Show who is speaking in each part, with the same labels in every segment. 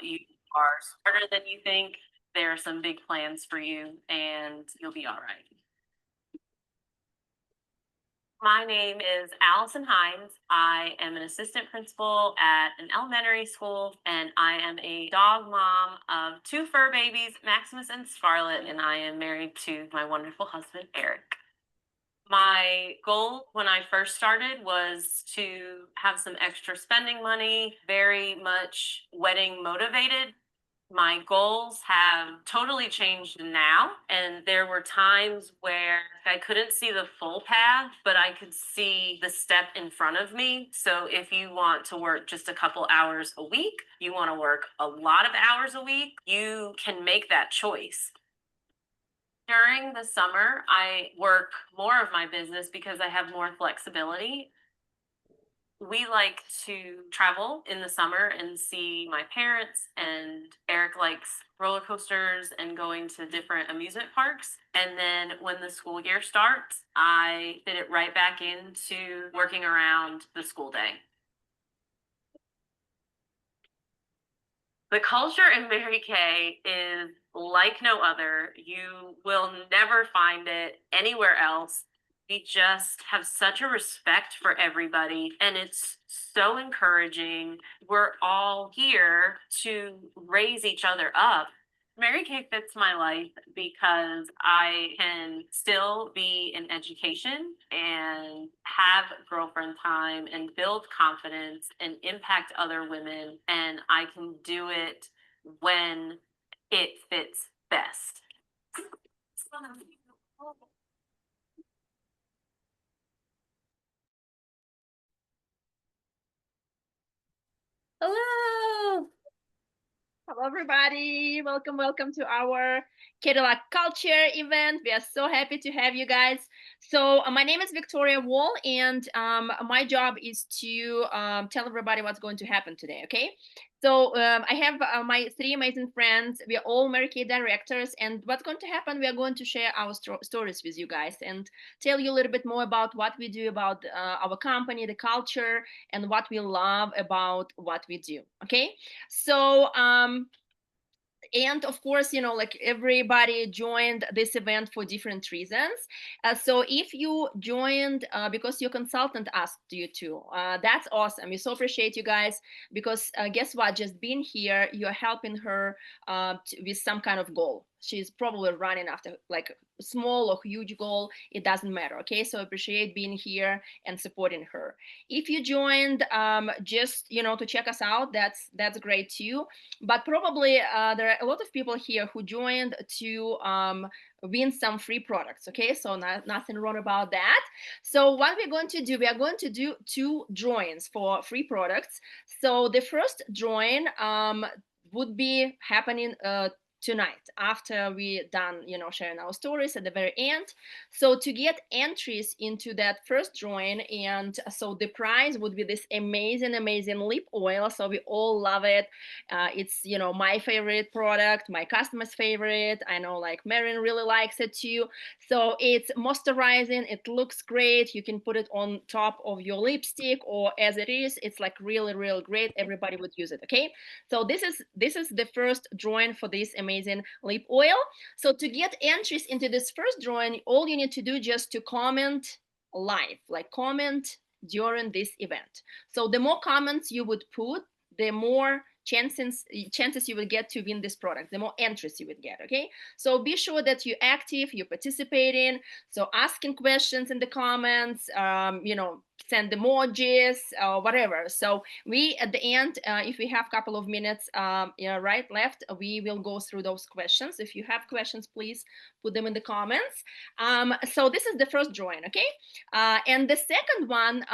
Speaker 1: you are smarter than you think. There are some big plans for you, and you'll be all right. My name is Allison Hines. I am an assistant principal at an elementary school, and I am a dog mom of two fur babies, Maximus and Scarlet, and I am married to my wonderful husband, Eric. My goal when I first started was to have some extra spending money, very much wedding motivated. My goals have totally changed now. And there were times where I couldn't see the full path, but I could see the step in front of me. So if you want to work just a couple hours a week, you want to work a lot of hours a week, you can make that choice. During the summer, I work more of my business because I have more flexibility. We like to travel in the summer and see my parents, and Eric likes roller coasters and going to different amusement parks. And then when the school year starts, I fit it right back into working around the school day. The culture in Mary Kay is like no other. You will never find it anywhere else. We just have such a respect for everybody, and it's so encouraging. We're all here to raise each other up. Mary Kay fits my life because I can still be in education and have girlfriend time and build confidence and impact other women. And I can do it when it fits best.
Speaker 2: Hello. Hello, everybody. Welcome, welcome to our Cadillac Culture event. We are so happy to have you guys. So, my name is Victoria Wall, and my job is to tell everybody what's going to happen today. Okay. So, I have my three amazing friends. We are all Mary Kay directors, and what's going to happen? We are going to share our stories with you guys and tell you a little bit more about what we do, about our company, the culture, and what we love about what we do. Okay. So, and of course, like everybody joined this event for different reasons. So if you joined because your consultant asked you to, that's awesome. We so appreciate you guys, because guess what, just being here, you're helping her with some kind of goal. She's probably running after like small or huge goal, it doesn't matter. Okay, so appreciate being here and supporting her. If you joined just to check us out, that's great too. But probably there are a lot of people here who joined to win some free products. Okay, so nothing wrong about that. So what we're going to do, we are going to do two drawings for free products. So the first drawing would be happening tonight after we done sharing our stories at the very end. So to get entries into that first drawing, and so the prize would be this amazing lip oil. So we all love it. It's my favorite product, my customer's favorite. I know like Marin really likes it too. So it's moisturizing, it looks great. You can put it on top of your lipstick, or as it is, it's like really great. Everybody would use it. Okay, so this is the first drawing for this amazing lip oil. So to get entries into this first drawing, all you need to do just to comment live, like comment during this event. So the more comments you would put, the more chances you will get to win this product, the more entries you would get. Okay, so be sure that you're active, you're participating, so asking questions in the comments, send emojis, whatever. So we at the end, if we have a couple of minutes right left, we will go through those questions. If you have questions, please put them in the comments. So this is the first drawing. Okay, and the second one,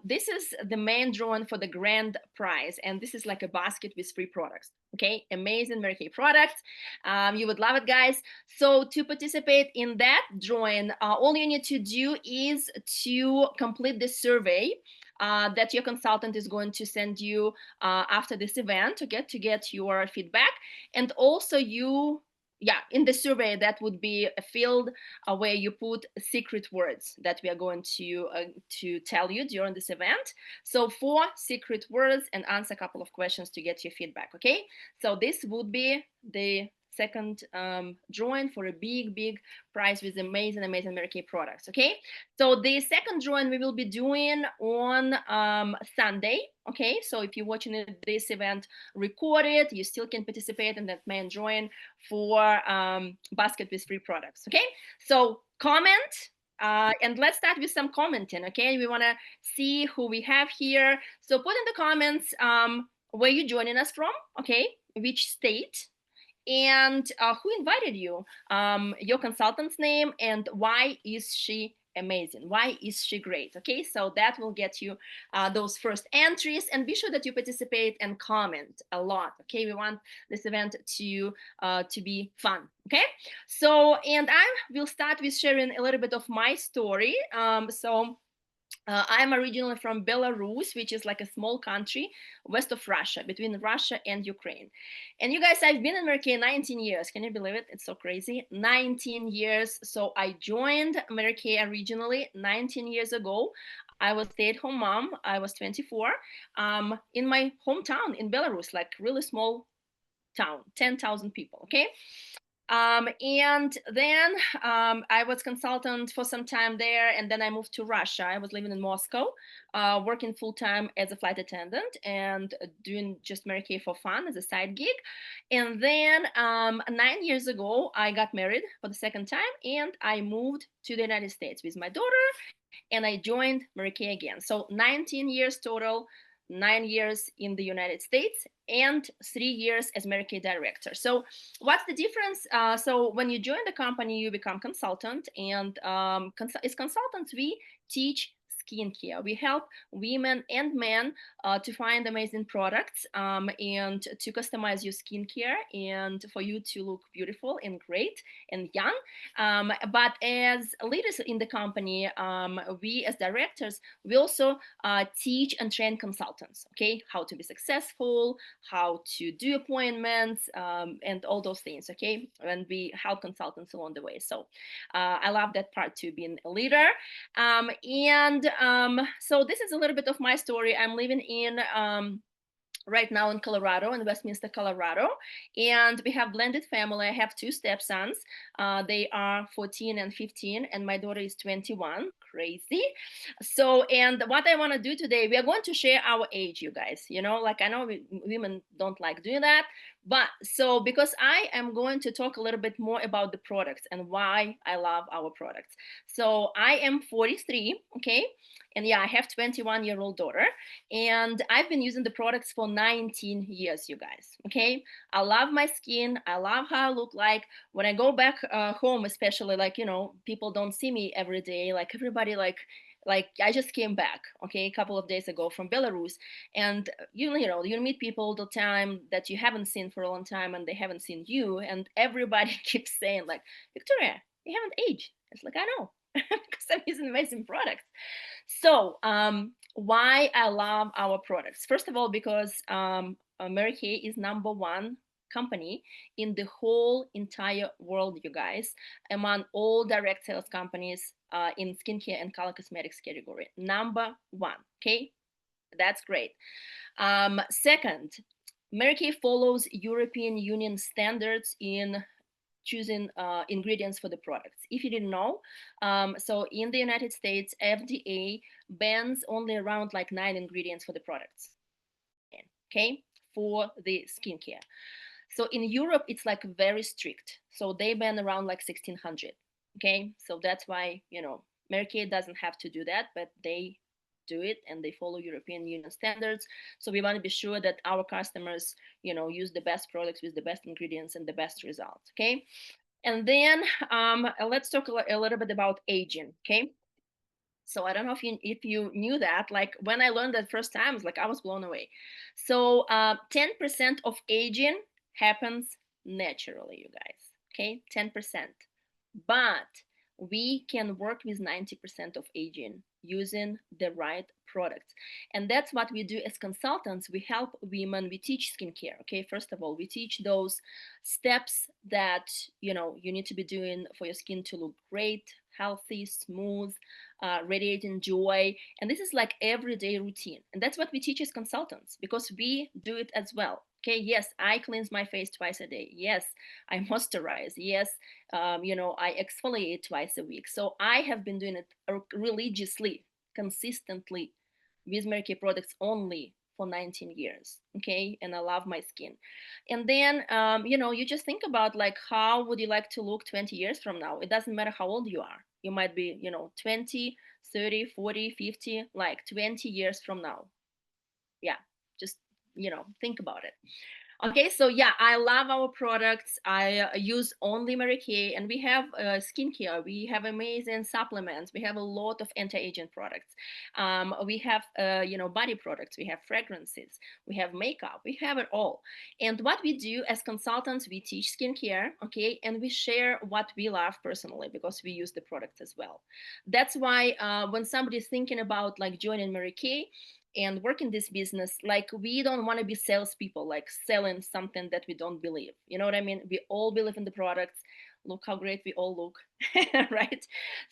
Speaker 2: this is the main drawing for the grand prize, and this is like a basket with free products. Okay, amazing Mary Kay products. You would love it, guys. So to participate in that drawing, all you need to do is to complete the survey that your consultant is going to send you after this event to get your feedback. And also you yeah, in the survey, that would be a field where you put secret words that we are going to tell you during this event. So 4 secret words, and answer a couple of questions to get your feedback. Okay, so this would be the second drawing for a big prize with amazing Mary Kay products. Okay, so the second drawing we will be doing on Sunday. Okay, so if you're watching this event recorded, you still can participate in that main drawing for basket with free products. Okay, so comment, and let's start with some commenting. Okay, we want to see who we have here. So put in the comments where you're joining us from. Okay, which state, and who invited you, your consultant's name, and why is she amazing, why is she great. Okay, so that will get you those first entries, and be sure that you participate and comment a lot. Okay, we want this event to be fun. Okay, so, and I will start with sharing a little bit of my story. I'm originally from Belarus, which is like a small country west of Russia, between Russia and Ukraine. And you guys, I've been in America 19 years. Can you believe it? It's so crazy. 19 years. So I joined America originally 19 years ago. I was stay-at-home mom. I was 24, in my hometown in Belarus, like really small town, 10,000 people. Okay, and then I was consultant for some time there, and then I moved to Russia. I was living in Moscow, working full time as a flight attendant and doing just Mary Kay for fun as a side gig. And then 9 years ago, I got married for the second time, and I moved to the United States with my daughter, and I joined Mary Kay again. So 19 years total, 9 years in the United States, and 3 years as Mary Kay director. So what's the difference? So when you join the company, you become consultant, and as consultants, we teach skincare. We help women and men to find amazing products, and to customize your skincare, and for you to look beautiful and great and young. But as leaders in the company, we as directors, we also teach and train consultants, okay, how to be successful, how to do appointments, and all those things, okay, and we help consultants along the way. So I love that part too, being a leader. So this is a little bit of my story. I'm living in right now in Colorado, in Westminster, Colorado. And we have blended family. I have 2 stepsons. They are 14 and 15, and my daughter is 21. Crazy. So, and what I want to do today, we are going to share our age, you guys. You know, like I know women don't like doing that, but so because I am going to talk a little bit more about the products and why I love our products. So I am 43, okay? And yeah, I have 21-year-old daughter, and I've been using the products for 19 years, you guys. Okay, I love my skin. I love how I look like when I go back home, especially, like, you know, people don't see me every day. Like everybody, like I just came back, okay, a couple of days ago from Belarus, and you know, you meet people all the time that you haven't seen for a long time, and they haven't seen you, and everybody keeps saying like, Victoria, you haven't aged. It's like, I know, because I'm using amazing products. So, why I love our products? First of all, because Mary Kay is #1 company in the whole entire world, you guys, among all direct sales companies in skincare and color cosmetics category. #1, okay? That's great. Second, Mary Kay follows European Union standards in choosing ingredients for the products. If you didn't know, so in the United States, FDA bans only around like 9 ingredients for the products, okay, for the skincare. So in Europe, it's like very strict. So they ban around like 1600, okay? So that's why, you know, Mary Kay doesn't have to do that, but they do it, and they follow European Union standards. So we want to be sure that our customers, you know, use the best products with the best ingredients and the best results, okay? And then let's talk a little bit about aging, okay? So I don't know if you knew that. Like when I learned that first time, it's like I was blown away. So 10% of aging happens naturally, you guys. Okay, 10%. But we can work with 90% of aging using the right products. And that's what we do as consultants. We help women, we teach skincare. Okay, first of all, we teach those steps that you need to be doing for your skin to look great, healthy, smooth, radiating joy. And this is like everyday routine, and that's what we teach as consultants, because we do it as well. Okay, yes, I cleanse my face twice a day. Yes, I moisturize. Yes, I exfoliate twice a week. So I have been doing it religiously, consistently, with Mary Kay products only for 19 years. Okay, and I love my skin. And then you just think about, like, how would you like to look 20 years from now? It doesn't matter how old you are. You might be 20, 30, 40, 50, like 20 years from now. Yeah, just think about it. Okay, so yeah, I love our products. I use only Mary Kay, and we have skincare. We have amazing supplements. We have a lot of anti-aging products. We have body products. We have fragrances. We have makeup. We have it all. And what we do as consultants, we teach skincare. Okay, and we share what we love personally, because we use the products as well. That's why when somebody's thinking about like joining Mary Kay and work in this business, like, we don't want to be salespeople, like selling something that we don't believe. You know what I mean? We all believe in the products. Look how great we all look. Right?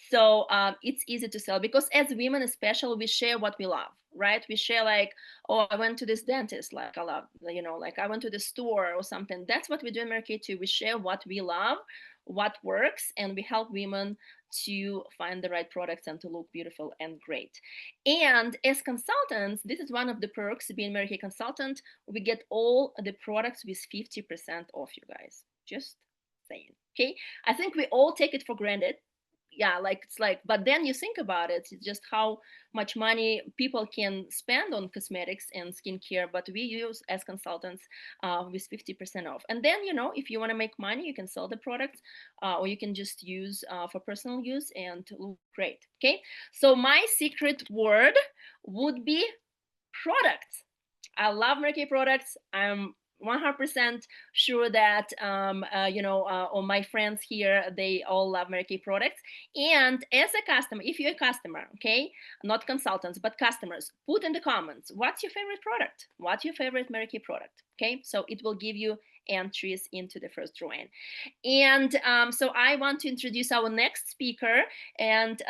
Speaker 2: So it's easy to sell, because as women especially, we share what we love. Right? We share, like, oh, I went to this dentist, like, I love, like, I went to the store or something. That's what we do in Market too. We share what we love, what works, and we help women to find the right products and to look beautiful and great. And as consultants, this is one of the perks being Mary Kay consultant. We get all the products with 50% off, you guys. Just saying. Okay. I think we all take it for granted. Yeah, like, it's like, but then you think about it, it's just how much money people can spend on cosmetics and skincare, but we use as consultants with 50% off. And then, if you want to make money, you can sell the products, or you can just use for personal use and look great. Okay, so my secret word would be products. I love Mary Kay products. I'm 100% sure that all my friends here, they all love Mary Kay products. And as a customer, if you're a customer, okay, not consultants but customers, put in the comments, what's your favorite product? What's your favorite Mary Kay product? Okay, so it will give you entries into the first drawing. And so I want to introduce our next speaker. And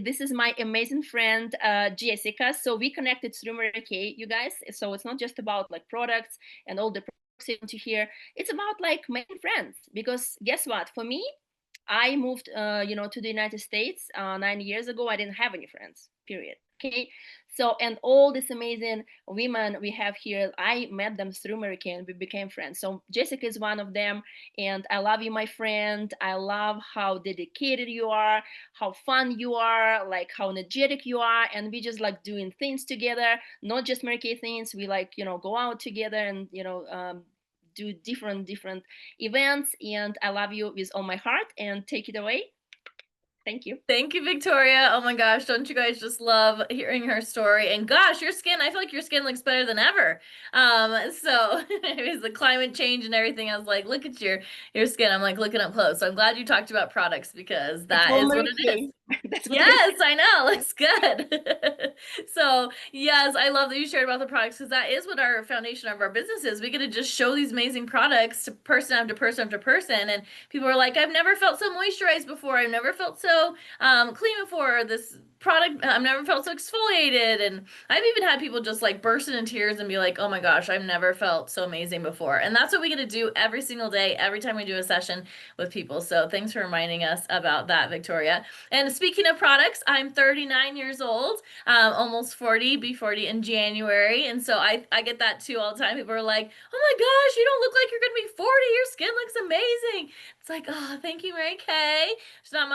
Speaker 2: this is my amazing friend, Jessica. So we connected through Mary Kay, you guys. So it's not just about like products and all the products you want to hear. It's about like making friends. Because guess what? For me, I moved, to the United States 9 years ago. I didn't have any friends, period. Okay. So, and all these amazing women we have here, I met them through Mary Kay and we became friends. So Jessica is one of them. And I love you, my friend. I love how dedicated you are, how fun you are, like how energetic you are. And we just like doing things together, not just Mary Kay things. We like, go out together and, do different events. And I love you with all my heart, and take it away. Thank you.
Speaker 3: Thank you, Victoria. Oh my gosh, don't you guys just love hearing her story? And gosh, your skin, I feel like your skin looks better than ever. So it was the climate change and everything. I was like, look at your skin. I'm like looking up close. So I'm glad you talked about products, because
Speaker 2: It's
Speaker 3: that
Speaker 2: all
Speaker 3: is what
Speaker 2: Mary
Speaker 3: it is.
Speaker 2: Kay. That's what it is.
Speaker 3: Yes, I know. Looks good. So, yes, I love that you shared about the products, because that is what our foundation of our business is. We get to just show these amazing products to person after person after person. And people are like, I've never felt so moisturized before. I've never felt so clean before. This product, I've never felt so exfoliated. And I've even had people just like burst into tears and be like, oh my gosh, I've never felt so amazing before. And that's what we get to do every single day, every time we do a session with people. So thanks for reminding us about that, Victoria. And speaking of products, I'm 39 years old, almost 40, be 40 in January. And so I get that too all the time. People are like, oh my gosh, you don't look like you're going to be 40. Your skin looks amazing. It's like, oh, thank you, Mary Kay. There's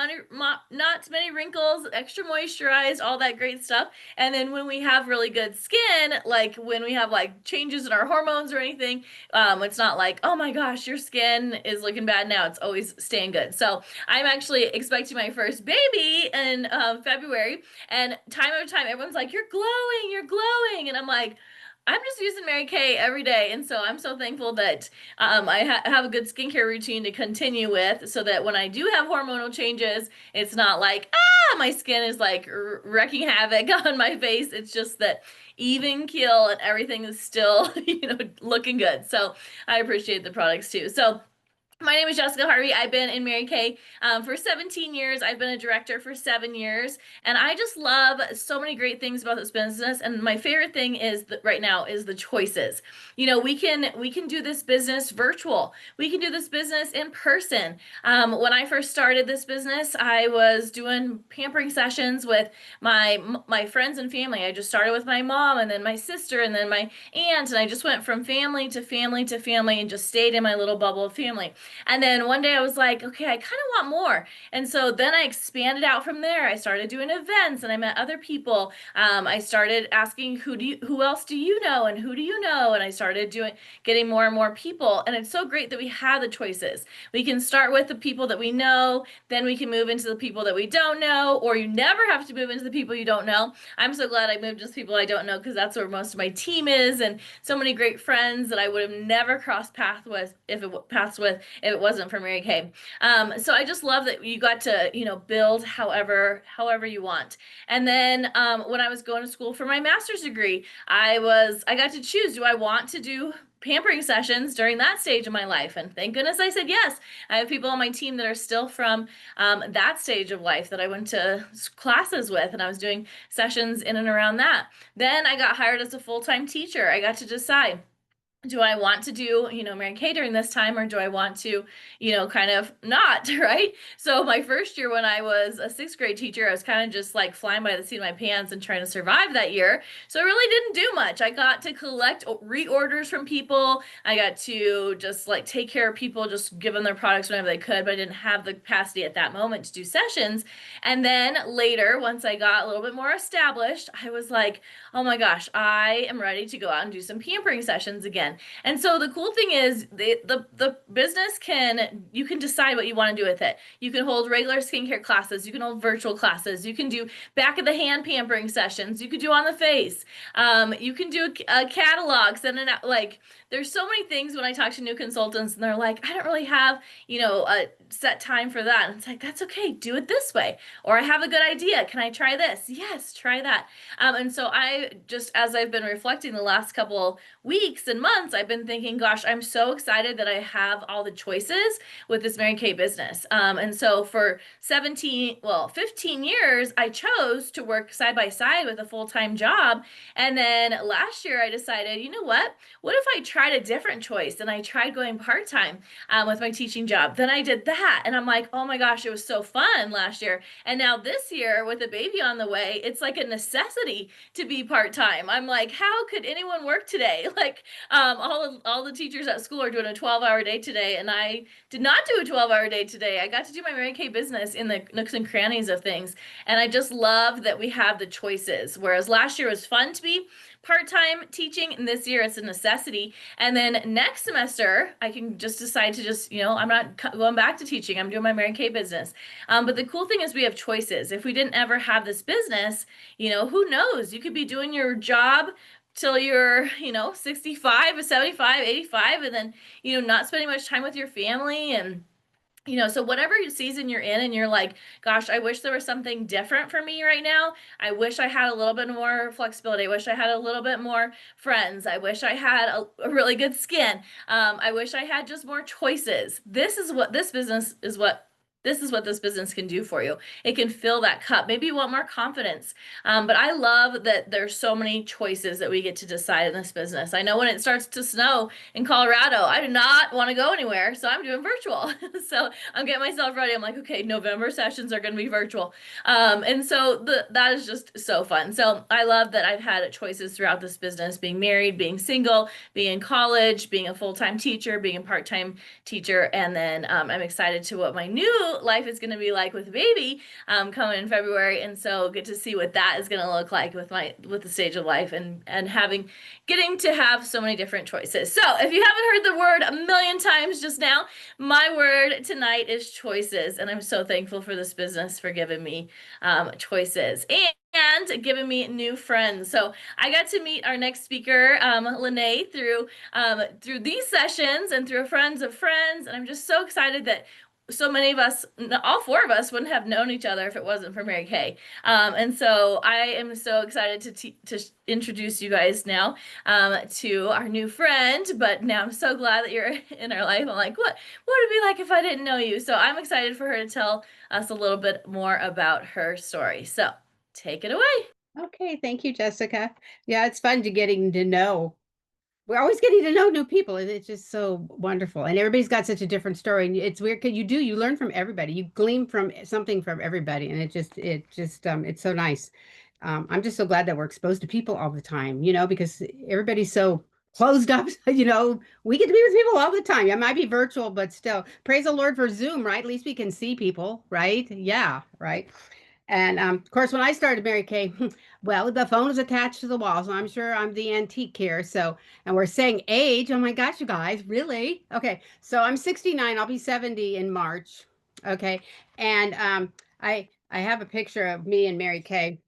Speaker 3: not many wrinkles, extra moisturized, all that great stuff. And then when we have really good skin, like when we have like changes in our hormones or anything, it's not like, oh my gosh, your skin is looking bad now. It's always staying good. So I'm actually expecting my first baby in February, and time after time, everyone's like, you're glowing, and I'm like, I'm just using Mary Kay every day. And so I'm so thankful that I have a good skincare routine to continue with so that when I do have hormonal changes, it's not like, my skin is like wrecking havoc on my face. It's just that even keel and everything is still, looking good. So I appreciate the products too. So my name is Jessica Harvey. I've been in Mary Kay for 17 years. I've been a director for 7 years, and I just love so many great things about this business. And my favorite thing is that right now is the choices. We can do this business virtual. We can do this business in person. When I first started this business, I was doing pampering sessions with my friends and family. I just started with my mom, and then my sister, and then my aunt, and I just went from family to family to family, and just stayed in my little bubble of family. And then one day I was like, okay, I kind of want more. And so then I expanded out from there. I started doing events and I met other people. I started asking who else do you know and who do you know? And I started getting more and more people. And it's so great that we have the choices. We can start with the people that we know, then we can move into the people that we don't know, or you never have to move into the people you don't know. I'm so glad I moved into people I don't know because that's where most of my team is, and so many great friends that I would have never crossed paths with if it wasn't for Mary Kay. So I just love that you got to, build however you want. And then when I was going to school for my master's degree, I got to choose, do I want to do pampering sessions during that stage of my life? And thank goodness I said yes. I have people on my team that are still from that stage of life that I went to classes with, and I was doing sessions in and around that. Then I got hired as a full-time teacher. I got to decide, do I want to do, Mary Kay during this time, or do I want to, kind of not, right? So my first year when I was a sixth grade teacher, I was kind of just like flying by the seat of my pants and trying to survive that year. So I really didn't do much. I got to collect reorders from people. I got to just like take care of people, just give them their products whenever they could, but I didn't have the capacity at that moment to do sessions. And then later, once I got a little bit more established, I was like, oh my gosh, I am ready to go out and do some pampering sessions again. And so the cool thing is the business you can decide what you want to do with it. You can hold regular skincare classes, you can hold virtual classes, you can do back of the hand pampering sessions, you could do on the face, you can do a catalog, send it out. Like, there's so many things when I talk to new consultants and they're like, I don't really have, a set time for that. And it's like, that's okay, do it this way. Or I have a good idea, can I try this? Yes, try that. And so as I've been reflecting the last couple weeks and months, I've been thinking, gosh, I'm so excited that I have all the choices with this Mary Kay business. And so for 15 years, I chose to work side by side with a full-time job. And then last year I decided, you know what if I tried a different choice and I tried going part-time with my teaching job? Then I did that. And I'm like, oh my gosh, it was so fun last year. And now this year with a baby on the way, it's like a necessity to be part-time. I'm like, how could anyone work today? Like, all the teachers at school are doing a 12-hour day today, and I did not do a 12-hour day today. I got to do my Mary Kay business in the nooks and crannies of things, and I just love that we have the choices. Whereas last year was fun to be part-time teaching, and this year it's a necessity. And then next semester I can just decide to I'm not going back to teaching, I'm doing my Mary Kay business. But the cool thing is we have choices. If we didn't ever have this business, who knows, you could be doing your job till you're 65, 75, 85, and then not spending much time with your family. And so whatever season you're in and you're like, gosh, I wish there was something different for me right now. I wish I had a little bit more flexibility. I wish I had a little bit more friends. I wish I had a really good skin. I wish I had just more choices. This is what this business can do for you. It can fill that cup. Maybe you want more confidence. But I love that there's so many choices that we get to decide in this business. I know when it starts to snow in Colorado, I do not want to go anywhere, so I'm doing virtual. So I'm getting myself ready. I'm like, okay, November sessions are going to be virtual. And so that is just so fun. So I love that I've had choices throughout this business, being married, being single, being in college, being a full-time teacher, being a part-time teacher. And then I'm excited to what my new what life is going to be like with a baby coming in February, and so get to see what that is going to look like with the stage of life and getting to have so many different choices. So if you haven't heard the word a million times just now, my word tonight is choices, and I'm so thankful for this business for giving me choices and giving me new friends. So I got to meet our next speaker, Lene, through these sessions and through friends of friends, and I'm just so excited that so many of us, all four of us, wouldn't have known each other if it wasn't for Mary Kay. And so I am so excited to introduce you guys now to our new friend. But now I'm so glad that you're in our life. I'm like, what would it be like if I didn't know you? So I'm excited for her to tell us a little bit more about her story. So take it away.
Speaker 4: Okay, thank you, Jessica. Yeah, it's fun to getting to know. We're always getting to know new people, and it's just so wonderful. And everybody's got such a different story. And it's weird because you learn from everybody. You glean from something from everybody, and it's so nice. I'm just so glad that we're exposed to people all the time, because everybody's so closed up. We get to be with people all the time. It might be virtual, but still, praise the Lord for Zoom, right? At least we can see people, right? Yeah, right. And of course, when I started Mary Kay, well, the phone was attached to the wall, so I'm sure I'm the antique here. So, and we're saying age. Oh my gosh, you guys, really? Okay, so I'm 69. I'll be 70 in March. Okay, and I have a picture of me and Mary Kay,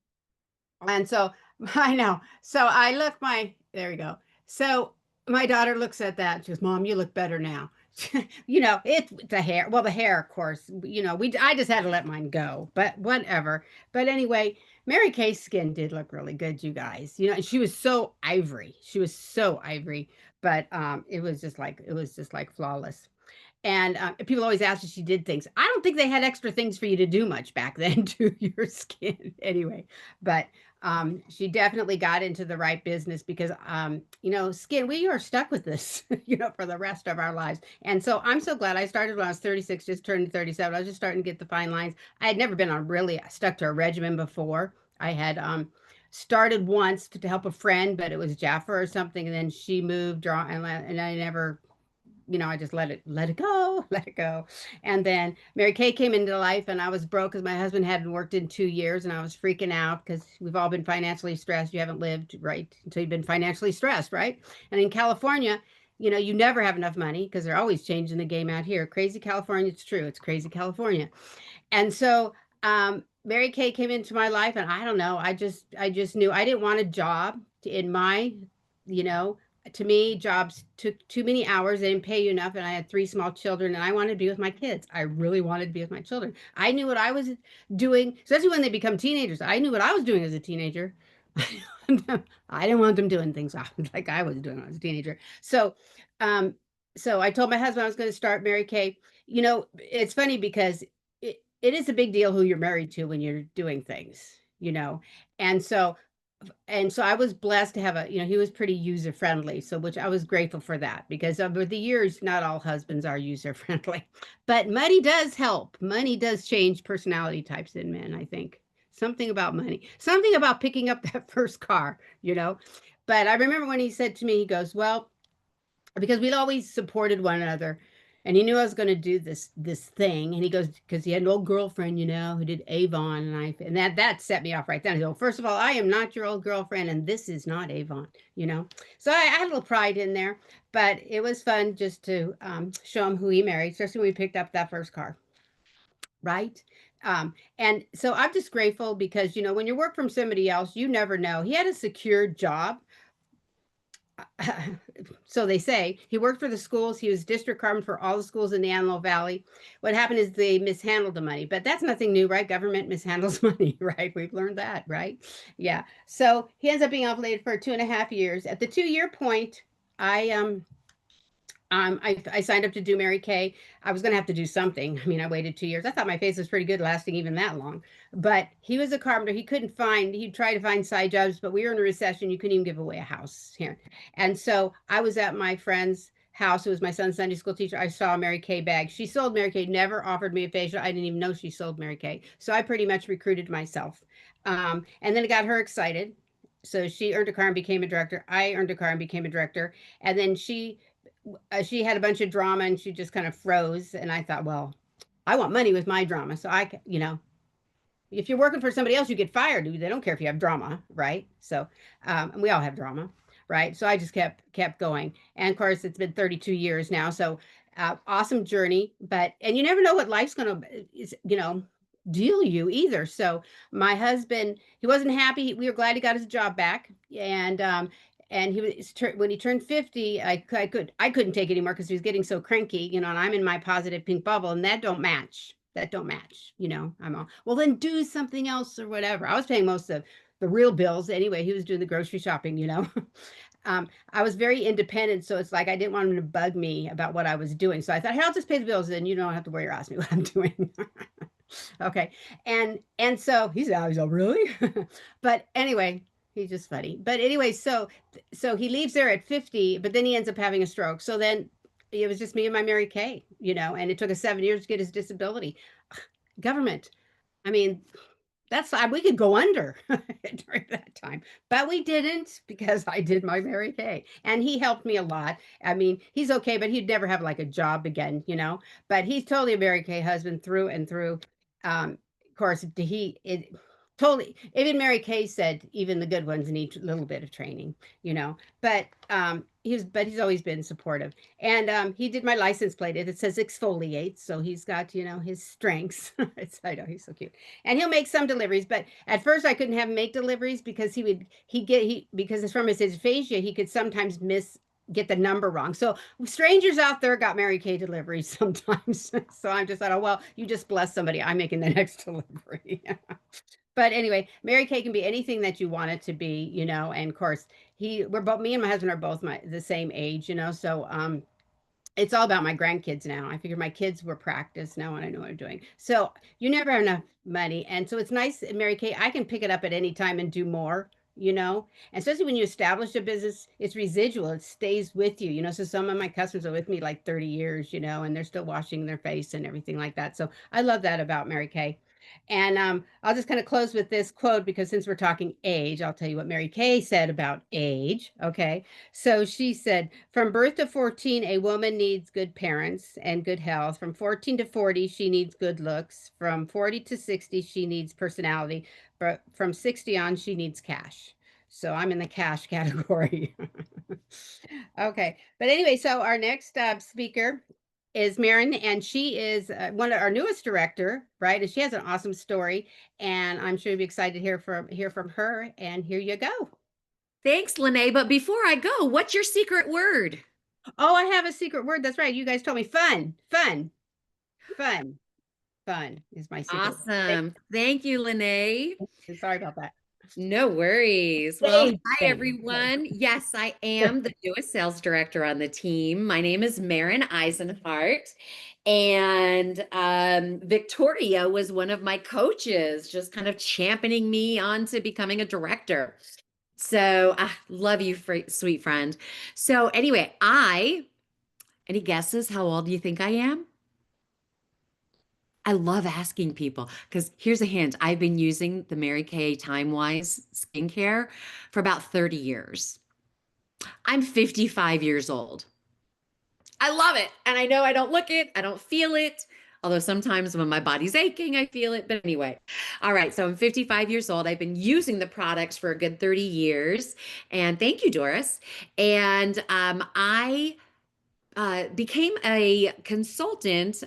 Speaker 4: and so I know. So I left my. There we go. So my daughter looks at that. She goes, "Mom, you look better now." It's the hair. Well, the hair, of course, I just had to let mine go, but whatever. But anyway, Mary Kay's skin did look really good, you guys. And she was so ivory. She was so ivory, but it was just like flawless. And people always ask if she did things. I don't think they had extra things for you to do much back then to your skin anyway. But she definitely got into the right business because, skin, we are stuck with this, for the rest of our lives. And so I'm so glad I started when I was 36, just turned 37. I was just starting to get the fine lines. I had never been on really stuck to a regimen before. I had started once to help a friend, but it was Jaffa or something. And then she moved and I never I just let it go, let it go. And then Mary Kay came into life and I was broke because my husband hadn't worked in 2 years and I was freaking out because we've all been financially stressed. You haven't lived right until you've been financially stressed, right? And in California, you never have enough money because they're always changing the game out here. Crazy California, it's true. It's crazy California. And so Mary Kay came into my life and I don't know, I just knew I didn't want a job in my, you know, to me, jobs took too many hours. They didn't pay you enough. And I had three small children and I wanted to be with my kids. I really wanted to be with my children. I knew what I was doing, especially when they become teenagers. I knew what I was doing as a teenager. I didn't want them doing things like I was doing when I was a teenager. Um, so I told my husband I was going to start Mary Kay. It's funny because it is a big deal who you're married to when you're doing things, you know. And so I was blessed to have he was pretty user friendly. So, which I was grateful for that because over the years, not all husbands are user friendly, but money does help. Money does change personality types in men, I think. Something about money, something about picking up that first car. But I remember when he said to me, he goes, well, because we'd always supported one another. And he knew I was going to do this thing. And he goes, because he had an old girlfriend, who did Avon. And that set me off right then. He goes, first of all, I am not your old girlfriend, and this is not Avon. So I had a little pride in there, but it was fun just to show him who he married, especially when we picked up that first car. Right. And so I'm just grateful because, when you work from somebody else, you never know. He had a secure job. So they say. He worked for the schools. He was district carman for all the schools in the Antelope Valley. What happened is they mishandled the money, but that's nothing new, right? Government mishandles money, right? We've learned that, right? Yeah. So he ends up being off-laid for 2.5 years. At the 2-year point, I signed up to do Mary Kay. I was going to have to do something. I mean, I waited 2 years. I thought my face was pretty good lasting even that long. But he was a carpenter. He'd try to find side jobs, but we were in a recession. You couldn't even give away a house here. And so I was at my friend's house, who was my son's Sunday school teacher. I saw a Mary Kay bag. She sold Mary Kay, never offered me a facial. I didn't even know she sold Mary Kay. So I pretty much recruited myself. And then it got her excited. So she earned a car and became a director. I earned a car and became a director. And then she had a bunch of drama and she just kind of froze. And I thought, well, I want money with my drama. So if you're working for somebody else, you get fired. They don't care if you have drama, right? So, and we all have drama, right? So I just kept going, and of course, it's been 32 years now. So, awesome journey. And you never know what life's gonna deal you either. So my husband, he wasn't happy. We were glad he got his job back, and he was when he turned 50. I couldn't take it anymore because he was getting so cranky, and I'm in my positive pink bubble, and that don't match. I'm all, well, then do something else or whatever. I was paying most of the real bills anyway. He was doing the grocery shopping. I was very independent, so it's like I didn't want him to bug me about what I was doing. So I thought, hey, I'll just pay the bills, and you don't have to worry or ask me what I'm doing. Okay. And so he's all really? But anyway, he's just funny. But anyway, so he leaves there at 50, but then he ends up having a stroke. So then it was just me and my Mary Kay, and it took us 7 years to get his disability. Government. I mean, we could go under during that time, but we didn't because I did my Mary Kay, and he helped me a lot. I mean, he's okay, but he'd never have like a job again. But he's totally a Mary Kay husband through and through. Of course, it totally. Even Mary Kay said even the good ones need a little bit of training. But he's always been supportive, and he did my license plate. It says exfoliate, so he's got his strengths. I know he's so cute, and he'll make some deliveries. But at first, I couldn't have him make deliveries because because it's from his aphasia, he could sometimes get the number wrong. So strangers out there got Mary Kay deliveries sometimes. So I'm just thought, oh well, you just bless somebody. I'm making the next delivery. But anyway, Mary Kay can be anything that you want it to be. And of course, me and my husband are both the same age. So it's all about my grandkids now. I figure my kids were practiced now and I know what I'm doing. So you never have enough money. And so it's nice, Mary Kay, I can pick it up at any time and do more. And especially when you establish a business, it's residual. It stays with you. So some of my customers are with me like 30 years, and they're still washing their face and everything like that. So I love that about Mary Kay. And I'll just kind of close with this quote because since we're talking age, I'll tell you what Mary Kay said about age. Okay. So she said, from birth to 14, a woman needs good parents and good health. From 14 to 40, she needs good looks. From 40 to 60, she needs personality. But from 60 on, she needs cash. So I'm in the cash category. Okay. But anyway, so our next speaker is Marin, and she is one of our newest director, right? And she has an awesome story, and I'm sure you'll be excited to hear from her. And here you go.
Speaker 5: Thanks, Lene. But before I go, what's your secret word?
Speaker 4: Oh, I have a secret word. That's right. You guys told me fun, fun, fun, fun is my secret.
Speaker 5: Awesome. Thank you, Lene.
Speaker 4: Sorry about that.
Speaker 5: No worries. Well,
Speaker 4: Same,
Speaker 5: hi,
Speaker 4: same.
Speaker 5: everyone. Yes, I am the newest sales director on the team. My name is Marin Eisenhart. And Victoria was one of my coaches, just kind of championing me on to becoming a director. So I love you, sweet friend. So anyway, any guesses how old do you think I am? I love asking people because here's a hint. I've been using the Mary Kay Time Wise skincare for about 30 years. I'm 55 years old. I love it. And I know I don't look it, I don't feel it. Although sometimes when my body's aching, I feel it. But anyway, all right. So I'm 55 years old. I've been using the products for a good 30 years. And thank you, Doris. And I became a consultant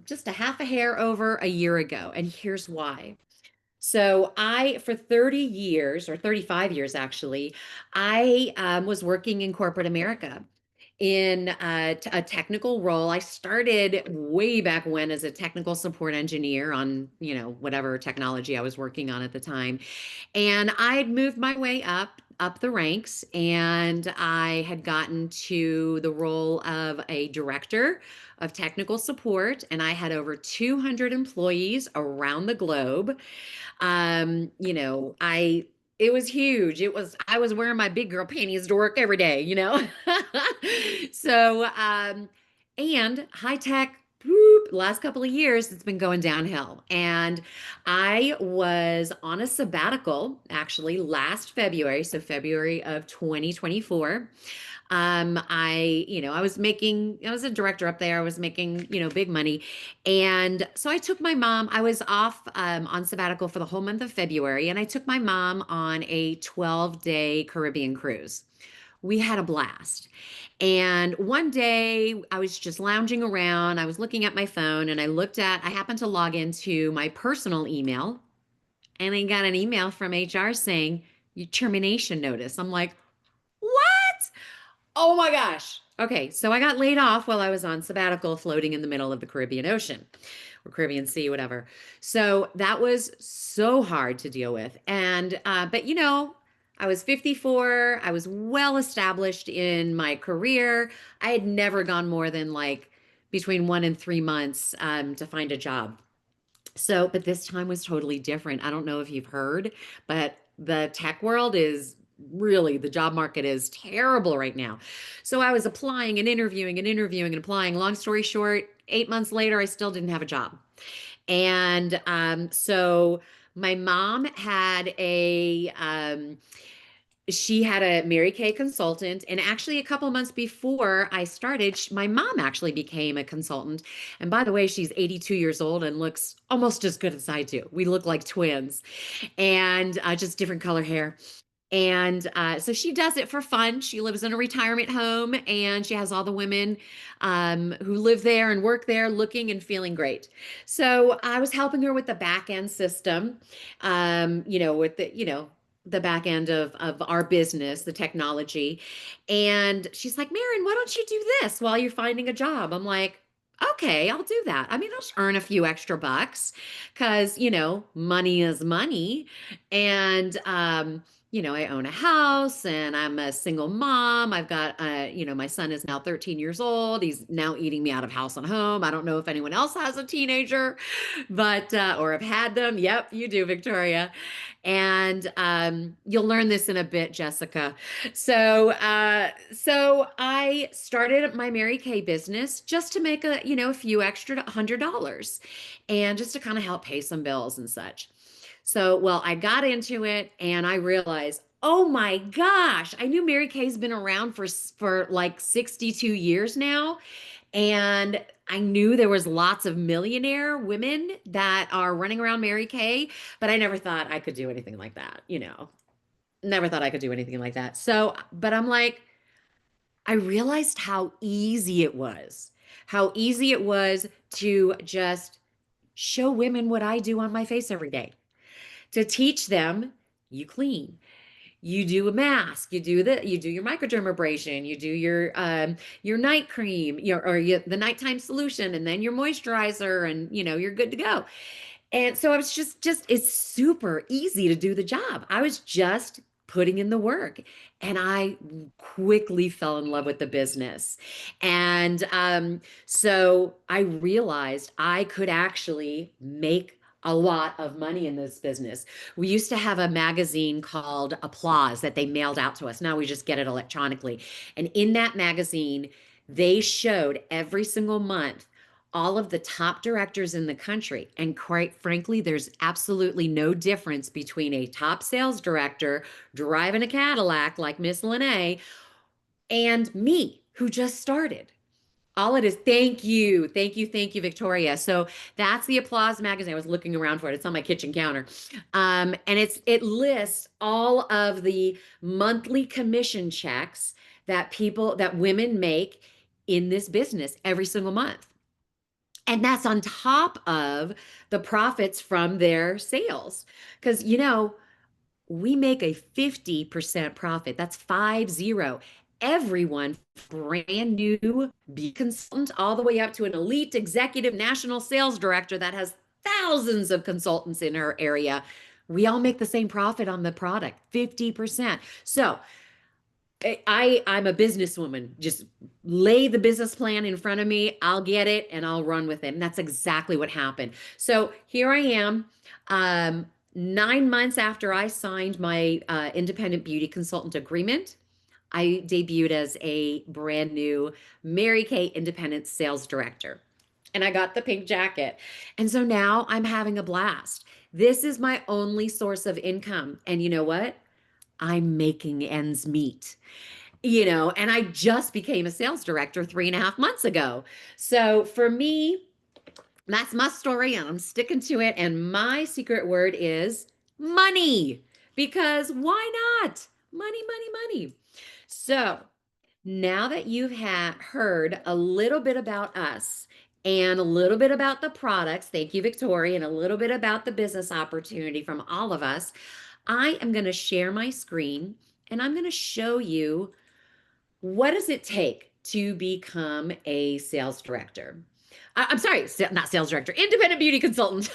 Speaker 5: just a half a hair over a year ago. And here's why. So for 30 years or 35 years, actually, I was working in corporate America in a technical role. I started way back when as a technical support engineer on, whatever technology I was working on at the time. And I'd moved my way up the ranks, and I had gotten to the role of a director of technical support, and I had over 200 employees around the globe. It was huge. I was wearing my big girl panties to work every day. So, and high tech, last couple of years, it's been going downhill. And I was on a sabbatical actually last February, so February of 2024. I was a director up there. I was making, big money. And so I took my mom, I was off on sabbatical for the whole month of February, and I took my mom on a 12-day Caribbean cruise. We had a blast. And one day I was just lounging around. I was looking at my phone and I happened to log into my personal email, and I got an email from HR saying, "Your termination notice." I'm like, "What?" Oh my gosh. Okay, so I got laid off while I was on sabbatical floating in the middle of the Caribbean Ocean or Caribbean Sea, whatever. So that was so hard to deal with. But I was 54. I was well established in my career. I had never gone more than like between 1 and 3 months to find a job. So, but this time was totally different. I don't know if you've heard, but the tech world is really, the job market is terrible right now. So I was applying and interviewing and interviewing and applying. Long story short, 8 months later, I still didn't have a job. And so my mom had she had a Mary Kay consultant. And actually, a couple months before I started, my mom actually became a consultant. And by the way, she's 82 years old and looks almost as good as I do. We look like twins, and just different color hair. And so she does it for fun. She lives in a retirement home, and she has all the women who live there and work there looking and feeling great. So I was helping her with the back end system, with the back end of our business, the technology. And she's like, "Marin, why don't you do this while you're finding a job?" I'm like, "Okay, I'll do that. I mean, I'll just earn a few extra bucks because, money is money." And, I own a house and I'm a single mom. I've got, my son is now 13 years old. He's now eating me out of house and home. I don't know if anyone else has a teenager, but, or have had them. Yep, you do, Victoria. And you'll learn this in a bit, Jessica. So I started my Mary Kay business just to make a few extra $100, and just to kind of help pay some bills and such. So, well, I got into it and I realized, oh my gosh, I knew Mary Kay's been around for like 62 years now. And I knew there was lots of millionaire women that are running around Mary Kay, but I never thought I could do anything like that. Never thought I could do anything like that. So, but I'm like, I realized how easy it was to just show women what I do on my face every day, to teach them, you clean, you do a mask, you do your microdermabrasion, you do your night cream, the nighttime solution, and then your moisturizer, and you're good to go. And so I was just it's super easy to do the job. I was just putting in the work, and I quickly fell in love with the business. And so I realized I could actually make a lot of money in this business. We used to have a magazine called Applause that they mailed out to us. Now we just get it electronically. And in that magazine, they showed every single month all of the top directors in the country. And quite frankly, there's absolutely no difference between a top sales director driving a Cadillac like Miss Lene and me, who just started. All it is, thank you, thank you, thank you, Victoria. So that's the Applause magazine. I was looking around for it. It's on my kitchen counter. And it lists all of the monthly commission checks that women make in this business every single month. And that's on top of the profits from their sales. Because, we make a 50% profit. That's 50. Everyone, brand new consultant, all the way up to an elite executive national sales director that has thousands of consultants in her area. We all make the same profit on the product, 50%. So I'm a businesswoman. Just lay the business plan in front of me. I'll get it and I'll run with it. And that's exactly what happened. So here I am, 9 months after I signed my independent beauty consultant agreement. I debuted as a brand new Mary Kay independent sales director. and I got the pink jacket. And so now I'm having a blast. This is my only source of income. And you know what? I'm making ends meet, and I just became a sales director 3.5 months ago. So for me, that's my story, and I'm sticking to it. And my secret word is money, because why not? Money, money, money. So now that you've heard a little bit about us and a little bit about the products, thank you, Victoria, and a little bit about the business opportunity from all of us, I am going to share my screen and I'm going to show you what does it take to become a sales director. I'm sorry, not sales director, independent beauty consultant.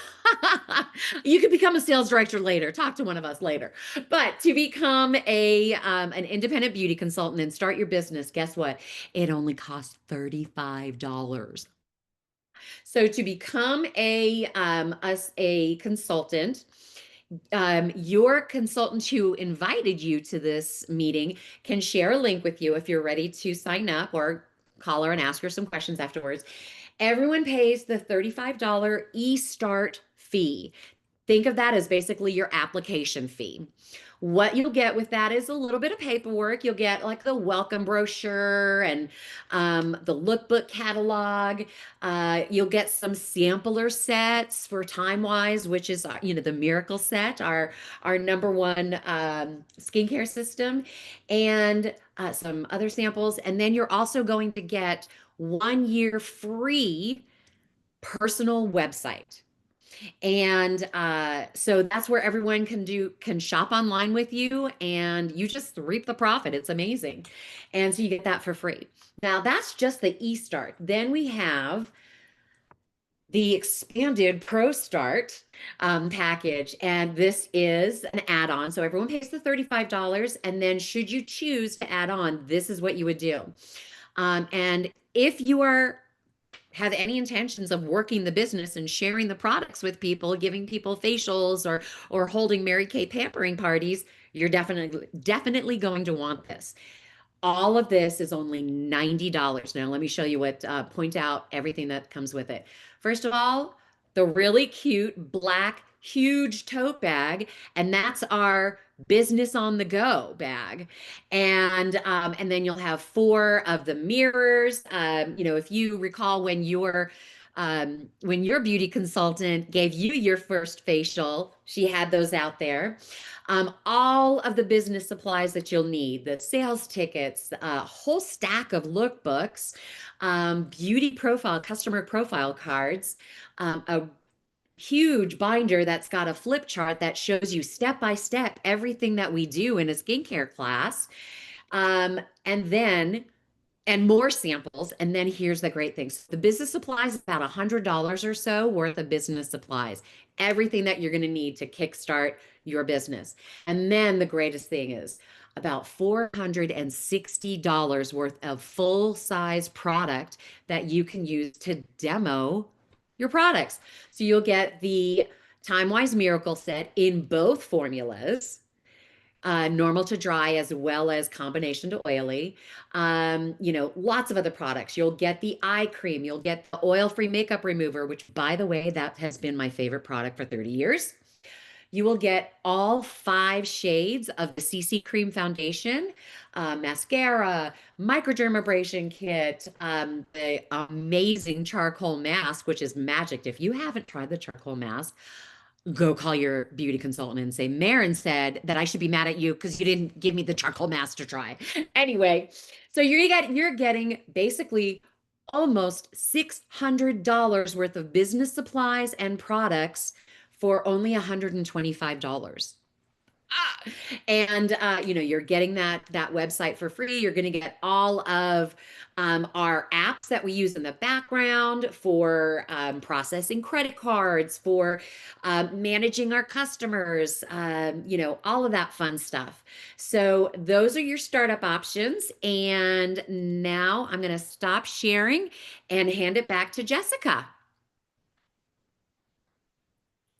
Speaker 5: You could become a sales director later. Talk to one of us later. But to become an independent beauty consultant and start your business, guess what? It only costs $35. So to become a consultant, your consultant who invited you to this meeting can share a link with you if you're ready to sign up, or call her and ask her some questions afterwards. Everyone pays the $35 e-start fee. Think of that as basically your application fee. What you'll get with that is a little bit of paperwork. You'll get like the welcome brochure and the lookbook catalog. You'll get some sampler sets for TimeWise, which is the Miracle Set, our number one skincare system, and some other samples. And then you're also going to get 1 year free personal website. And so that's where everyone can shop online with you, and you just reap the profit. It's amazing. And so you get that for free. Now that's just the e-start. Then we have the expanded Pro Start package, and this is an add-on. So everyone pays the $35, and then should you choose to add on, this is what you would do. And if you have any intentions of working the business and sharing the products with people, giving people facials or holding Mary Kay pampering parties, you're definitely going to want this. All of this is only $90. Now, let me show you point out everything that comes with it. First of all, the really cute black huge tote bag, and that's our business on the go bag. And then you'll have 4 of the mirrors. If you recall when your beauty consultant gave you your first facial, she had those out there. All of the business supplies that you'll need, the sales tickets, a whole stack of lookbooks, beauty profile, customer profile cards, a huge binder that's got a flip chart that shows you step by step everything that we do in a skincare class. And more samples. And then here's the great thing. So the business supplies, about $100 or so worth of business supplies, everything that you're going to need to kickstart your business. And then the greatest thing is about $460 worth of full-size product that you can use to demo your products. So you'll get the TimeWise Miracle Set in both formulas, normal to dry as well as combination to oily. Lots of other products. You'll get the eye cream. You'll get the oil-free makeup remover, which, by the way, that has been my favorite product for 30 years. You will get all 5 shades of the CC Cream Foundation, mascara, microdermabrasion kit, the amazing charcoal mask, which is magic. If you haven't tried the charcoal mask, go call your beauty consultant and say, Marin said that I should be mad at you because you didn't give me the charcoal mask to try. Anyway, so you're getting basically almost $600 worth of business supplies and products for only $125. And you're getting that website for free. You're going to get all of our apps that we use in the background for processing credit cards, for managing our customers, all of that fun stuff. So those are your startup options. And now I'm going to stop sharing and hand it back to Jessica.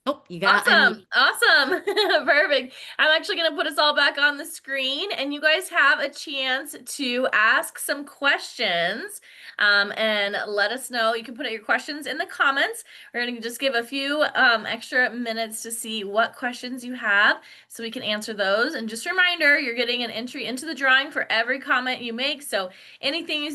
Speaker 5: Oh, you got to unmute.
Speaker 3: Awesome. Perfect. I'm actually going to put us all back on the screen, and you guys have a chance to ask some questions, and let us know. You can put your questions in the comments. We're going to just give a few extra minutes to see what questions you have so we can answer those. And just a reminder, you're getting an entry into the drawing for every comment you make. So anything,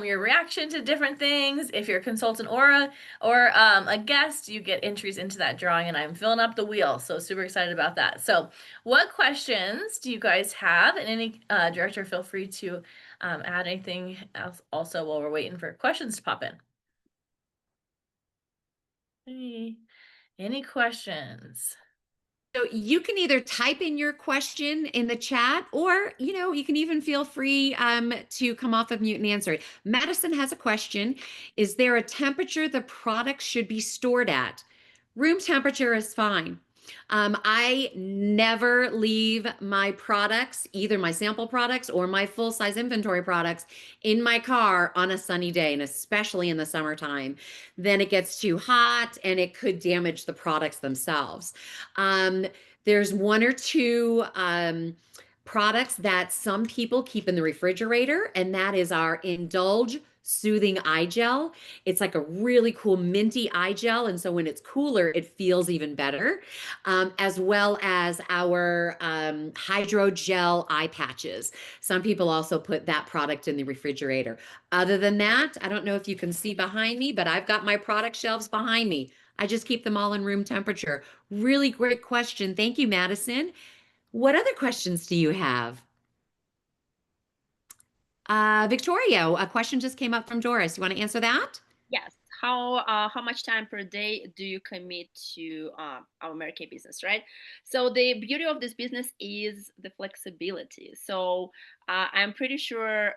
Speaker 3: your reaction to different things, if you're a consultant or a guest, you get entries into that drawing, and I'm filling up the wheel. So super excited about that. So what questions do you guys have? And any director, feel free to add anything else also while we're waiting for questions to pop in. Any questions?
Speaker 5: So you can either type in your question in the chat, or you can even feel free to come off of mute and answer it. Madison has a question. Is there a temperature the product should be stored at? Room temperature is fine. I never leave my products, either my sample products or my full-size inventory products, in my car on a sunny day, and especially in the summertime. Then it gets too hot and it could damage the products themselves. There's one or two products that some people keep in the refrigerator, and that is our Indulge Soothing Eye Gel. It's like a really cool minty eye gel, and so when it's cooler, it feels even better, as well as our hydrogel eye patches. Some people also put that product in the refrigerator. Other than that, I don't know if you can see behind me, but I've got my product shelves behind me. I just keep them all in room temperature. Really great question. Thank you, Madison. What other questions do you have? Victoria, a question just came up from Doris. You want to answer that?
Speaker 2: Yes. How much time per day do you commit to our Mary Kay business, right? So the beauty of this business is the flexibility. So I'm pretty sure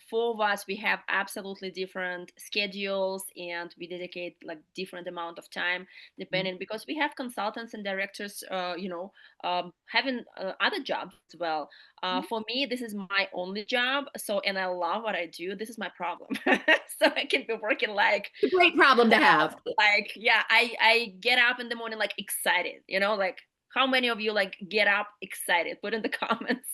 Speaker 2: four of us, we have absolutely different schedules, and we dedicate like different amount of time depending, because we have consultants and directors having other jobs as well. For me, this is my only job. So, and I love what I do. This is my problem. So I can be working like,
Speaker 5: It's a great problem to have.
Speaker 2: yeah, I get up in the morning like excited, like how many of you like get up excited? Put in the comments.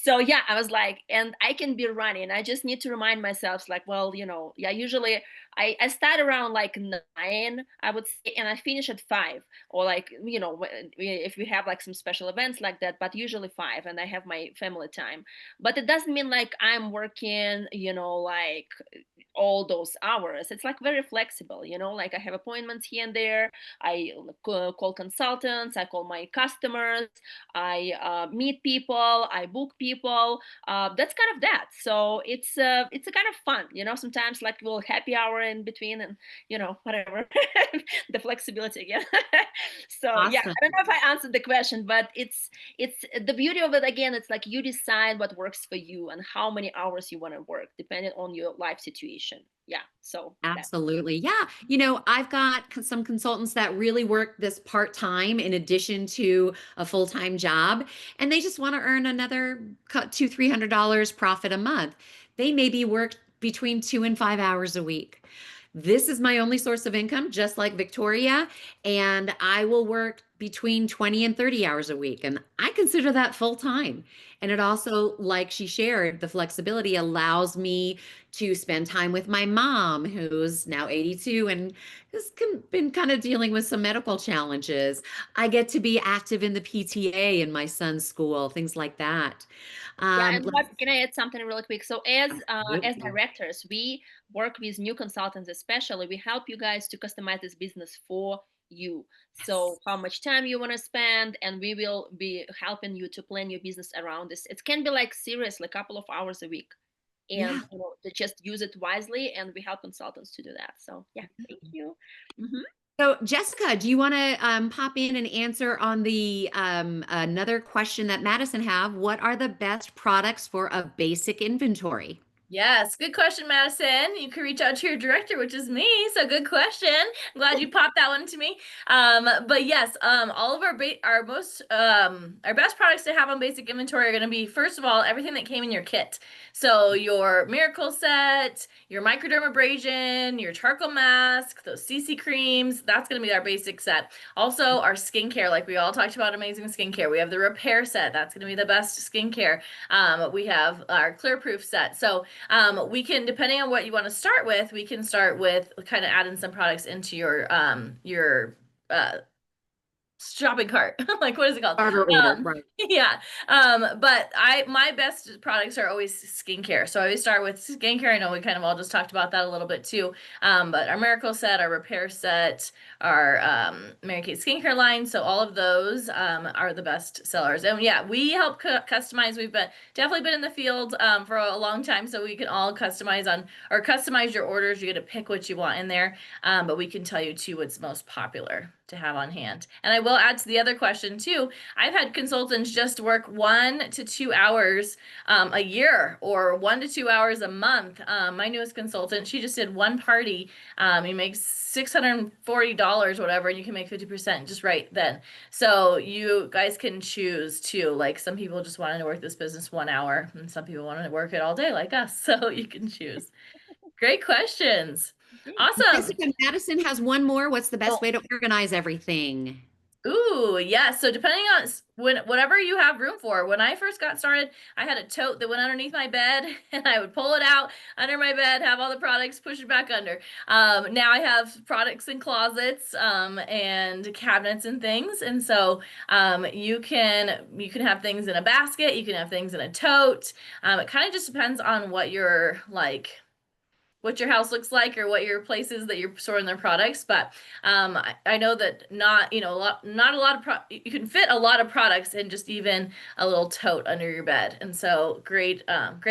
Speaker 2: So yeah, I was like, and I can be running. I just need to remind myself, like, well, yeah, usually I start around like 9, I would say, and I finish at 5, or like, if we have like some special events like that, but usually 5, and I have my family time. But it doesn't mean like I'm working, like all those hours. It's like very flexible, like I have appointments here and there. I call consultants, I call my customers, I meet people, I book people. That's kind of that. So it's a kind of fun, sometimes like we'll happy hour in between, and whatever. The flexibility again. So yeah,
Speaker 5: Awesome.
Speaker 2: I don't know if I answered the question, but it's the beauty of it. Again, it's like you decide what works for you and how many hours you want to work depending on your life situation. Yeah, so
Speaker 5: Absolutely. Yeah. I've got some consultants that really work this part-time in addition to a full-time job, and they just want to earn another $200-300 profit a month. They maybe work between 2 and 5 hours a week. This is my only source of income, just like Victoria, and I will work between 20 and 30 hours a week, and I consider that full-time. And it also, like she shared, the flexibility allows me to spend time with my mom, who's now 82 and has been kind of dealing with some medical challenges. I get to be active in the PTA in my son's school, things like that.
Speaker 2: yeah, and what can I add something really quick? So as
Speaker 5: Absolutely.
Speaker 2: directors, we work with new consultants, especially. We help you guys to customize this business for you. So how much time you want to spend, and we will be helping you to plan your business around this. It can be like seriously a couple of hours a week, and
Speaker 5: Yeah.
Speaker 2: to just use it wisely, and we help consultants to do that. So yeah, thank you. Mhm.
Speaker 5: So, Jessica, do you want to pop in and answer on the another question that Madison have? What are the best products for a basic inventory?
Speaker 3: Yes, good question, Madison. You can reach out to your director, which is me. So good question. I'm glad you popped that one to me. But yes, all of our best products to have on basic inventory are going to be, first of all, everything that came in your kit. So your miracle set, your microdermabrasion, your charcoal mask, those CC creams, that's going to be our basic set. Also, our skincare, like we all talked about, amazing skincare. We have the repair set. That's going to be the best skincare. We have our clear proof set. So we can, depending on what you want to start with, we can start with kind of adding some products into your shopping cart. Like, what is it called?
Speaker 5: Starter order, right.
Speaker 3: Yeah. But my best products are always skincare. So I always start with skincare. I know we kind of all just talked about that a little bit too. But our miracle set, our repair set, our Mary Kate skincare line. So all of those are the best sellers. And yeah, we help customize. We've definitely been in the field for a long time, so we can all customize your orders. You get to pick what you want in there. But we can tell you too what's most popular to have on hand. And I will add to the other question too. I've had consultants just work 1 to 2 hours a year, or 1 to 2 hours a month. My newest consultant, she just did one party. He makes $640, whatever, and you can make 50% just right then. So you guys can choose too. Like, some people just wanted to work this business 1 hour, and some people wanted to work it all day like us. So you can choose. Great questions. Awesome.
Speaker 5: Jessica, Madison has one more. What's the best
Speaker 3: Oh.
Speaker 5: way to organize everything?
Speaker 3: Ooh, yeah. So depending on whatever you have room for. When I first got started, I had a tote that went underneath my bed, and I would pull it out under my bed, have all the products, push it back under. Now I have products in closets and cabinets and things, and so you can have things in a basket, you can have things in a tote. It kind of just depends on what you're like, what your house looks like, or what your place is that you're storing their products. But I know that not a lot of you can fit a lot of products in just even a little tote under your bed. And so great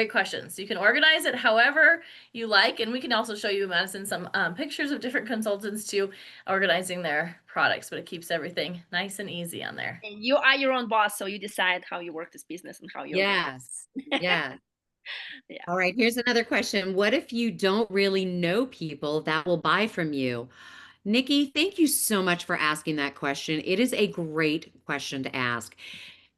Speaker 3: questions. You can organize it however you like, and we can also show you, Madison, some pictures of different consultants too organizing their products, but it keeps everything nice and easy on there.
Speaker 2: And you are your own boss, so you decide how you work this business and how you
Speaker 5: Yes. Yeah.
Speaker 2: Yeah.
Speaker 5: All right, here's another question. What if you don't really know people that will buy from you? Nikki, thank you so much for asking that question. It is a great question to ask.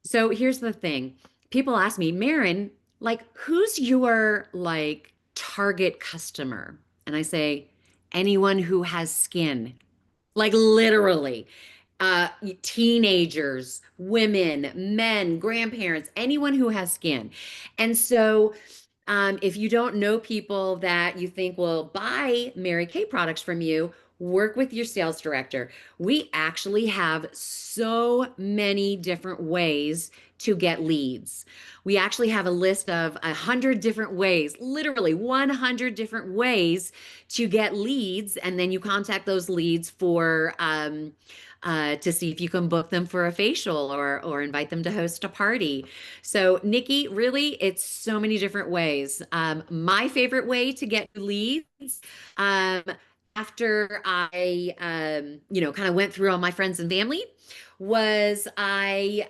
Speaker 5: So here's the thing. People ask me, Marin, like, who's your like target customer? And I say, anyone who has skin, like literally. Teenagers, women, men, grandparents, anyone who has skin. And so if you don't know people that you think will buy Mary Kay products from you, work with your sales director. We actually have so many different ways to get leads. We actually have a list of 100 different ways, literally 100 different ways to get leads. And then you contact those leads to see if you can book them for a facial or invite them to host a party. So Nikki, really, it's so many different ways. My favorite way to get leads, after I, kind of went through all my friends and family, was I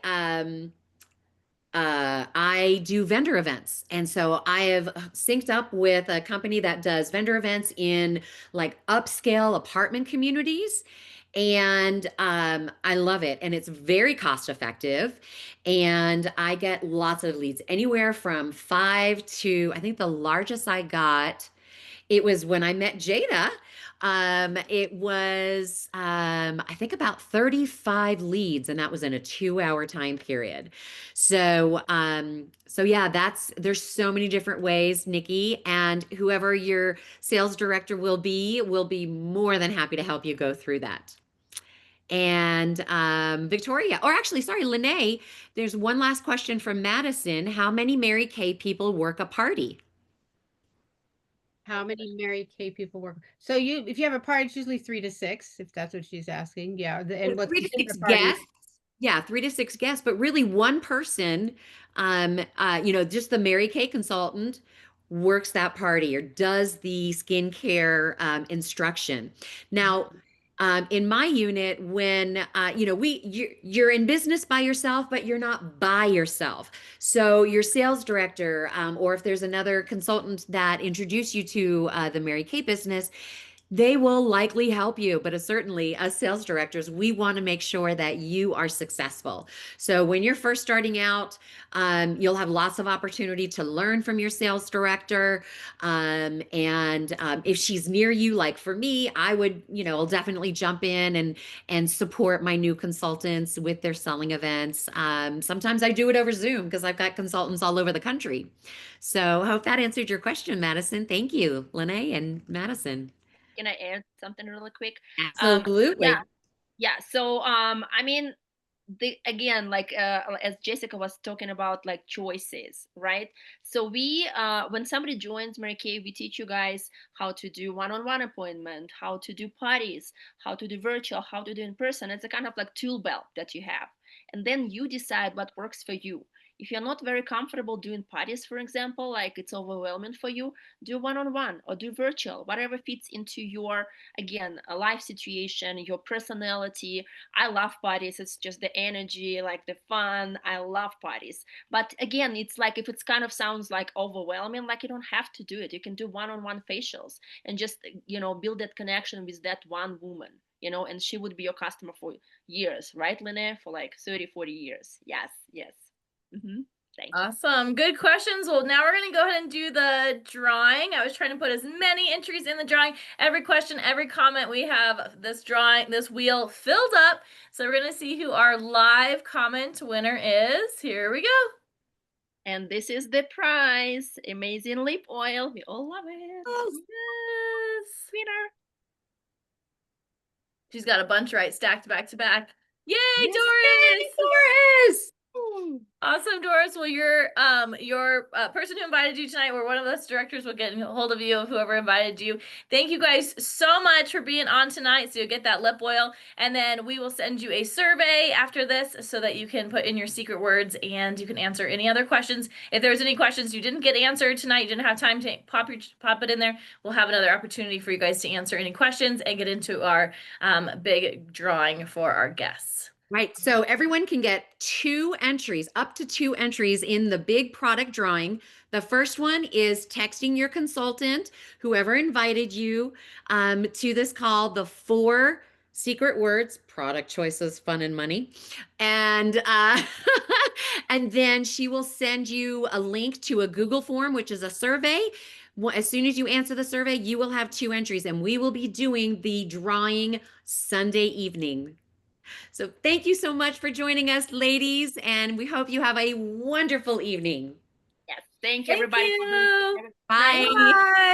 Speaker 5: do vendor events. And so I have synced up with a company that does vendor events in like upscale apartment communities. And I love it. And it's very cost effective. And I get lots of leads, anywhere from 5 to, I think the largest I got, it was when I met Jada. It was, I think about 35 leads, and that was in a 2-hour time period. So yeah, there's so many different ways, Nikki, and whoever your sales director will be more than happy to help you go through that. And Victoria, or actually, sorry, Lene, there's one last question from Madison. How many Mary Kay people work a party?
Speaker 4: How many Mary Kay people work? So if you have a party, it's usually 3 to 6, if that's what she's asking. Yeah. And what's
Speaker 5: Three
Speaker 4: the
Speaker 5: to six
Speaker 4: dinner parties?
Speaker 5: guests. Yeah, 3 to 6 guests, but really one person, just the Mary Kay consultant works that party or does the skincare instruction. Now, In my unit, when you're in business by yourself, but you're not by yourself. So your sales director, or if there's another consultant that introduced you to the Mary Kay business, they will likely help you, but certainly as sales directors, we want to make sure that you are successful. So when you're first starting out, you'll have lots of opportunity to learn from your sales director. And if she's near you, like for me, I would, I'll definitely jump in and support my new consultants with their selling events. Sometimes I do it over Zoom because I've got consultants all over the country. So I hope that answered your question, Madison. Thank you, Lene and Madison.
Speaker 2: Can I add something really quick?
Speaker 5: Absolutely.
Speaker 2: Yeah. So I mean, again, like as Jessica was talking about, like choices, right? So we when somebody joins Mary Kay, we teach you guys how to do one-on-one appointment, how to do parties, how to do virtual, how to do in person. It's a kind of like tool belt that you have, and then you decide what works for you. If you're not very comfortable doing parties, for example, like it's overwhelming for you, do one-on-one or do virtual, whatever fits into your, again, a life situation, your personality. I love parties. It's just the energy, like the fun. I love parties. But again, it's like if it's kind of sounds like overwhelming, like you don't have to do it. You can do one-on-one facials and just, build that connection with that one woman, and she would be your customer for years, right, Lene? For like 30, 40 years. Yes, yes. Thank you.
Speaker 3: Awesome. Good questions. Well, now we're going to go ahead and do the drawing. I was trying to put as many entries in the drawing. Every question, every comment, we have this drawing, this wheel filled up. So we're going to see who our live comment winner is. Here we go.
Speaker 2: And this is the prize. Amazing lip oil. We all love it.
Speaker 3: Yes.
Speaker 2: Winner.
Speaker 3: She's got a bunch right stacked back to back. Yay,
Speaker 2: Yes.
Speaker 3: Doris!
Speaker 5: Yay, Doris!
Speaker 3: Awesome, Doris. Well, your person who invited you tonight, or one of us directors will get a hold of you, whoever invited you. Thank you guys so much for being on tonight. So you'll get that lip oil, and then we will send you a survey after this so that you can put in your secret words and you can answer any other questions. If there's any questions you didn't get answered tonight, you didn't have time to pop it in there, we'll have another opportunity for you guys to answer any questions and get into our big drawing for our guests.
Speaker 5: Right. So everyone can get up to two entries in the big product drawing. The first one is texting your consultant, whoever invited you to this call, the 4 secret words: product choices, fun, and money. And and then she will send you a link to a Google form, which is a survey. As soon as you answer the survey, you will have 2 entries, and we will be doing the drawing Sunday evening. So thank you so much for joining us, ladies, and we hope you have a wonderful evening.
Speaker 2: Yes. Thank you, everybody.
Speaker 3: You.
Speaker 5: Bye.
Speaker 3: Bye.